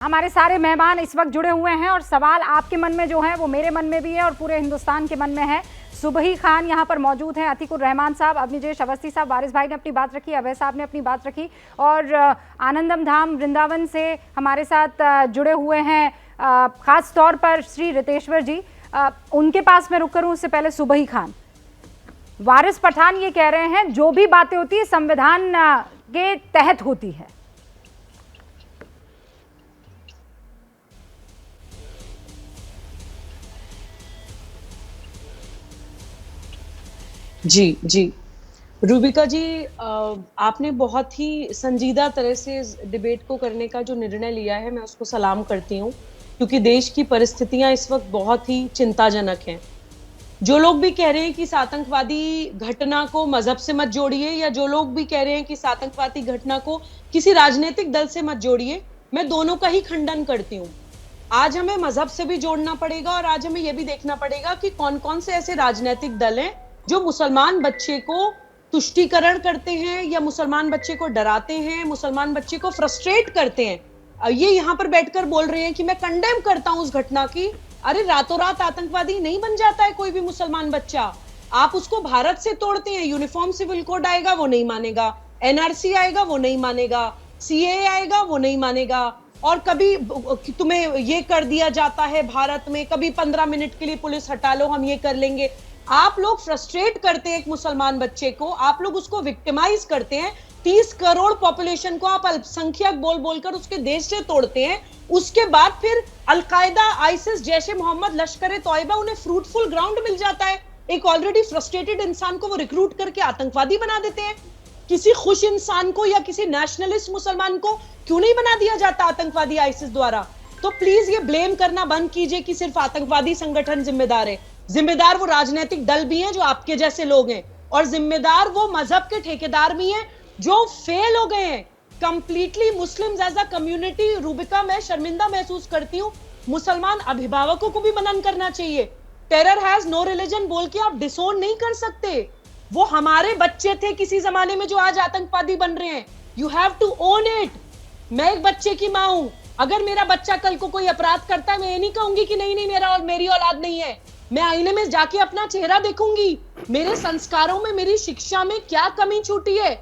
हमारे सारे मेहमान इस वक्त जुड़े हुए हैं और सवाल आपके मन में जो है वो मेरे मन में भी है और पूरे हिंदुस्तान के मन में है। सुबही खान यहाँ पर मौजूद हैं, अतीकुर रहमान साहब, अवनीजेश अवस्थी साहब, वारिस भाई ने अपनी बात रखी, अभय साहब ने अपनी बात रखी और आनंदम धाम वृंदावन से हमारे साथ जुड़े हुए हैं खास तौर पर श्री रितेश्वर जी। उनके पास मैं रुक करूँ उससे पहले सुबही खान, वारिस पठान ये कह रहे हैं जो भी बातें होती है संविधान के तहत होती है। जी जी रूबिका जी, आपने बहुत ही संजीदा तरह से इस डिबेट को करने का जो निर्णय लिया है मैं उसको सलाम करती हूँ, क्योंकि देश की परिस्थितियां इस वक्त बहुत ही चिंताजनक हैं। जो लोग भी कह रहे हैं कि इस आतंकवादी घटना को मजहब से मत जोड़िए, या जो लोग भी कह रहे हैं कि इस आतंकवादी घटना को किसी राजनीतिक दल से मत जोड़िए, मैं दोनों का ही खंडन करती हूँ। आज हमें मजहब से भी जोड़ना पड़ेगा और आज हमें यह भी देखना पड़ेगा कि कौन कौन से ऐसे राजनीतिक दल हैं जो मुसलमान बच्चे को तुष्टीकरण करते हैं या मुसलमान बच्चे को डराते हैं, मुसलमान बच्चे को फ्रस्ट्रेट करते हैं। ये यहाँ पर बैठकर बोल रहे हैं कि मैं कंडेम करता हूं उस घटना की। अरे रातों रात आतंकवादी नहीं बन जाता है कोई भी मुसलमान बच्चा। आप उसको भारत से तोड़ते हैं, यूनिफॉर्म सिविल कोड आएगा वो नहीं मानेगा, एनआरसी आएगा वो नहीं मानेगा, सीएए आएगा वो नहीं मानेगा, और कभी तुम्हें ये कर दिया जाता है भारत में, कभी 15 मिनट के लिए पुलिस हटा लो हम ये कर लेंगे। आप लोग फ्रस्ट्रेट करते हैं एक मुसलमान बच्चे को, आप लोग उसको विक्टिमाइज करते हैं। 30 करोड़ पॉपुलेशन को आप अल्पसंख्यक बोल बोलकर उसके देश से तोड़ते हैं। उसके बाद फिर अलकायदा, आईसिस, जैशे मोहम्मद, लश्कर ए तौयबा, उन्हें फ्रूटफुल ग्राउंड मिल जाता है। एक ऑलरेडी फ्रस्ट्रेटेड इंसान को वो रिक्रूट करके आतंकवादी बना देते हैं। किसी खुश इंसान को या किसी नेशनलिस्ट मुसलमान को क्यों नहीं बना दिया जाता आतंकवादी आईसिस द्वारा? तो प्लीज ये ब्लेम करना बंद कीजिए कि सिर्फ आतंकवादी संगठन जिम्मेदार है। जिम्मेदार वो राजनीतिक दल भी हैं जो आपके जैसे लोग हैं, और जिम्मेदार वो मजहब के ठेकेदार भी हैं जो फेल हो गए हैं completely. Muslims as a community, Rubika, मैं शर्मिंदा महसूस करती हूँ। मुसलमान अभिभावकों को भी मनन करना चाहिए। टेरर हैज नो रिलीजन बोल के आप डिसोन नहीं कर सकते। वो हमारे बच्चे थे किसी जमाने में जो आज आतंकवादी बन रहे हैं। You have to own it. मैं एक बच्चे की मां हूं। अगर मेरा बच्चा कल को कोई अपराध करता है, मैं ये नहीं कहूंगी कि नहीं मेरा और मेरी औलाद नहीं है। मैं आईने में जाके अपना चेहरा देखूंगी, मेरे संस्कारों में, मेरी शिक्षा में क्या कमी छूटी है।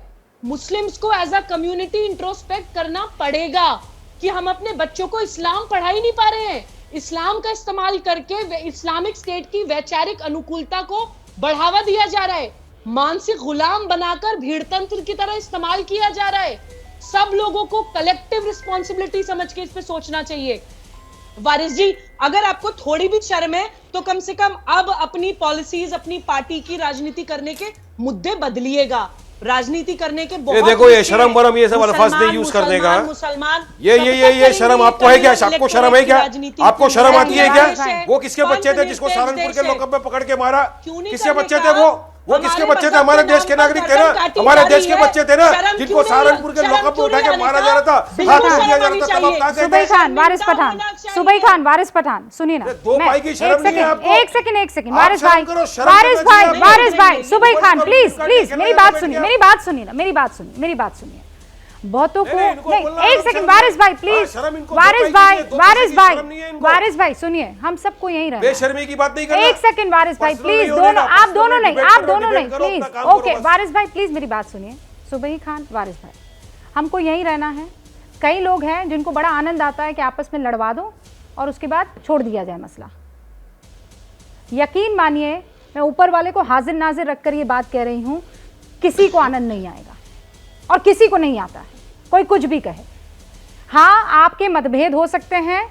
मुस्लिम्स को एज अ कम्युनिटी इंट्रोस्पेक्ट करना पड़ेगा कि हम अपने बच्चों को इस्लाम पढ़ा ही नहीं पा रहे हैं। इस्लाम का इस्तेमाल करके इस्लामिक स्टेट की वैचारिक अनुकूलता को बढ़ावा दिया जा रहा है। मानसिक गुलाम बनाकर भीड़तंत्र की तरह इस्तेमाल किया जा रहा है। सब लोगों को कलेक्टिव रिस्पॉन्सिबिलिटी समझ के इस पे सोचना चाहिए। वारिस जी, अगर आपको थोड़ी भी शर्म है तो कम से कम अब अपनी पॉलिसीज, अपनी पार्टी की राजनीति करने के मुद्दे बदलिएगा। राजनीति करने के बहुत, देखो ये शर्म वरम ये सब अल्फाज नहीं यूज करने का। मुसलमान ये शर्म आपको है क्या? आपको शर्म है क्या? आपको शर्म आती है क्या? वो किसके बच्चे थे जिसको सहारनपुर के लॉकअप में पकड़ के मारा? किसके बच्चे थे वो किसके बच्चे थे? हमारे देश के नागरिक थे ना, हमारे देश के बच्चे थे ना, जिनको सहारनपुर के लॉकअप में उठा के मारा जा रहा था, हाथ दिया जा रहा था। तब आप सुबही खान, वारिस पठान, सुबही खान, वारिस पठान, सुनिए ना, दो भाई की शर्म नहीं है आपको? एक सेकंड, वारिस भाई, सुबही खान, प्लीज मेरी बात सुनिए ना, मेरी बात सुनिए। बहुतों को नहीं, एक सेकंड, वारिस भाई प्लीज, वारिस भाई सुनिए, हम सबको यहीं रहना है। बेशर्मी की बात नहीं करना। एक सेकंड वारिस भाई प्लीज, आप दोनों नहीं प्लीज, ओके वारिस भाई प्लीज मेरी बात सुनिए। सुबही खान, वारिस भाई, हमको यहीं रहना है। कई लोग हैं जिनको बड़ा आनंद आता है कि आपस में लड़वा दो और उसके बाद छोड़ दिया जाए मसला। यकीन मानिए, मैं ऊपर वाले को हाजिर नाजिर रखकर ये बात कह रही हूं, किसी को आनंद नहीं आएगा और किसी को नहीं आता है, कोई कुछ भी कहे। हाँ, आपके मतभेद हो सकते हैं,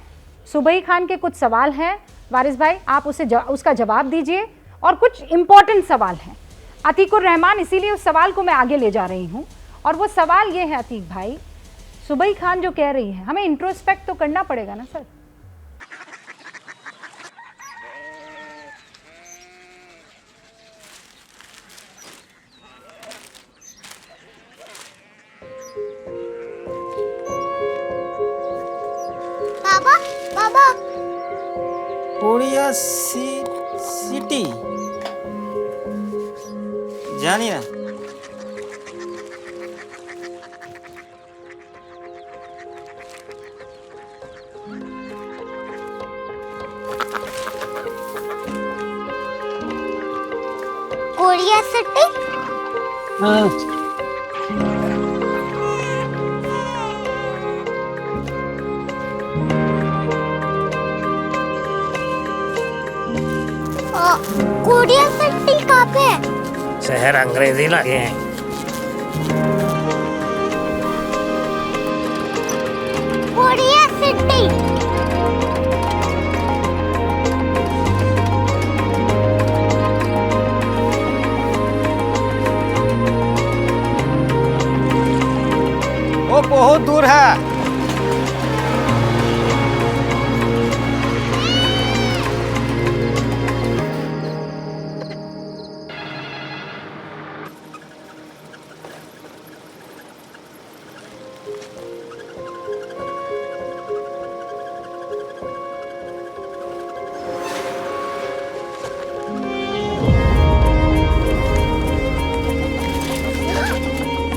सुबही खान के कुछ सवाल हैं, वारिस भाई आप उसका जवाब दीजिए, और कुछ इंपॉर्टेंट सवाल हैं। अतीकुर रहमान, इसीलिए उस सवाल को मैं आगे ले जा रही हूँ, और वो सवाल ये है अतीक भाई, सुबही खान जो कह रही है, हमें इंट्रोस्पेक्ट तो करना पड़ेगा ना सर। कोरिया सिटी जानी ना, कोरिया सिटी। कोरिया सिटी कहाँ पे है? शहर अंग्रेजी लगे हैं। Korea city. वो बहुत दूर है।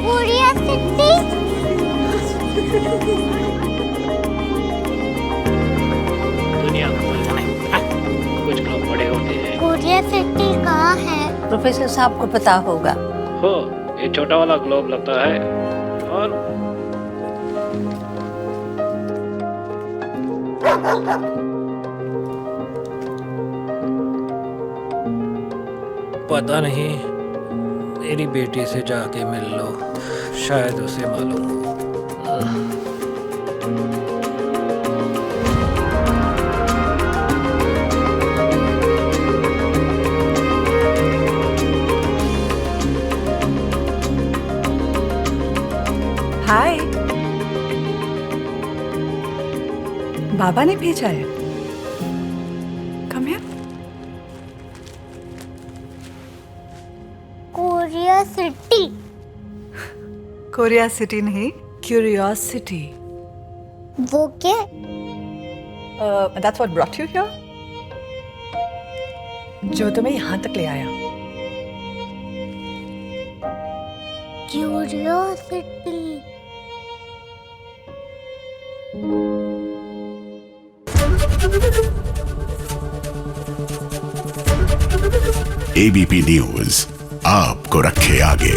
Korea city. दुनिया कुछ लोग बड़े होते हैं। कोरिया सिटी कहाँ है? प्रोफेसर साहब को पता होगा। हो, ये छोटा वाला ग्लोब लगता है और पता नहीं, मेरी बेटी से जाके मिल लो, शायद उसे मालूम हो। हाय, बाबा ने भेजा है। Come here. Korea city. Korea city नहीं, क्यूरियोसिटी। वो क्या? That's what brought you here. जो तुम्हें यहाँ तक ले आया। क्यूरियोसिटी। एबीपी न्यूज आपको रखे आगे।